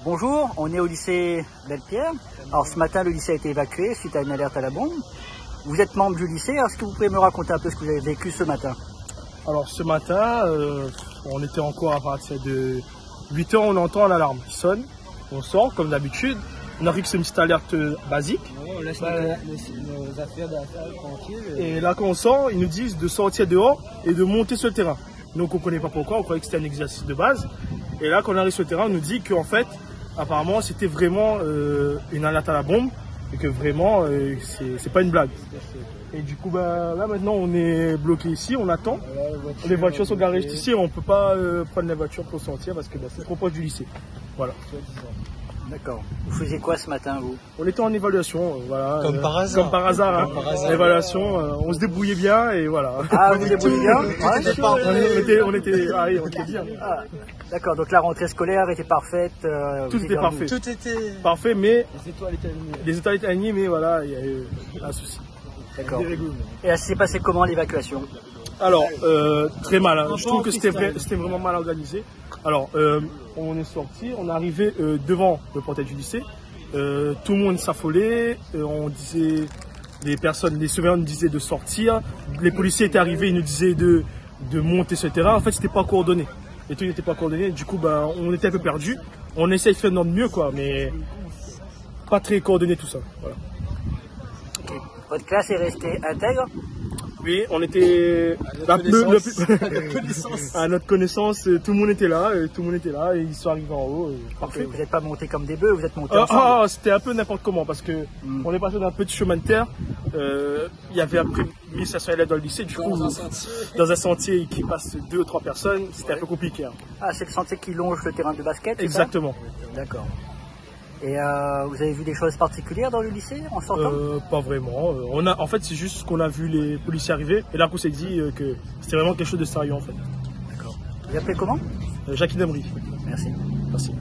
Bonjour, on est au lycée Belle-Pierre. Alors ce matin, le lycée a été évacué suite à une alerte à la bombe. Vous êtes membre du lycée, est-ce que vous pouvez me raconter un peu ce que vous avez vécu ce matin? Alors ce matin, on était encore à partir de 8 h, on entend l'alarme qui sonne. On sort comme d'habitude. On a vu que c'est une petite alerte basique. On laisse nos affaires tranquilles. Et là quand on sort, ils nous disent de sortir dehors et de monter sur le terrain. Donc on ne connaît pas pourquoi, on croyait que c'était un exercice de base. Et là quand on arrive sur le terrain, on nous dit qu'en fait, apparemment c'était vraiment une alerte à la bombe. Et que vraiment, c'est pas une blague. Et du coup, là maintenant, on est bloqué ici, on attend. Les voitures sont garées ici, on peut pas prendre les voitures pour sortir parce que c'est trop proche du lycée. Voilà. D'accord. Vous faisiez quoi ce matin, vous? On était en évaluation, voilà. Comme par hasard. Comme par hasard, hein. L'évaluation, on se débrouillait bien et voilà. Ah, vous débrouillez bien? On était bien. Ah, d'accord, donc la rentrée scolaire était parfaite. Tout était parfait. Tout était parfait, mais les étoiles étaient alignées. les étoiles étaient alignées, mais voilà, il y a eu un souci. D'accord. Et ça s'est passé comment l'évacuation? Alors, très mal. Hein. Je trouve que c'était vraiment mal organisé. Alors, on est sorti, on est arrivé devant le portail du lycée. Tout le monde s'affolait. On disait, les surveillants nous disaient de sortir. Les policiers étaient arrivés, ils nous disaient de monter sur le terrain. En fait, c'était pas coordonné. Les trucs n'étaient pas coordonnés. Du coup, on était un peu perdus. On essaye de faire de notre mieux, quoi, mais pas très coordonné tout ça. Voilà. Okay. Votre classe est restée intègre? Oui, on était à notre connaissance, tout le monde était là, et ils sont arrivés en haut. Parfait. Vous n'êtes pas montés comme des bœufs, vous êtes montés ensemble. C'était un peu n'importe comment parce que on est passé d'un petit chemin de terre. Il y avait après 1500 élèves dans le lycée, du coup, dans un sentier qui passe 2 ou 3 personnes, c'était un peu compliqué. Hein. Ah, c'est le sentier qui longe le terrain de basket? Exactement. D'accord. Et vous avez vu des choses particulières dans le lycée en sortant? Pas vraiment. En fait, c'est juste qu'on a vu les policiers arriver et là qu'on s'est dit que c'était vraiment quelque chose de sérieux en fait. D'accord. Vous appelez comment? Jacques Demry. Merci. Merci.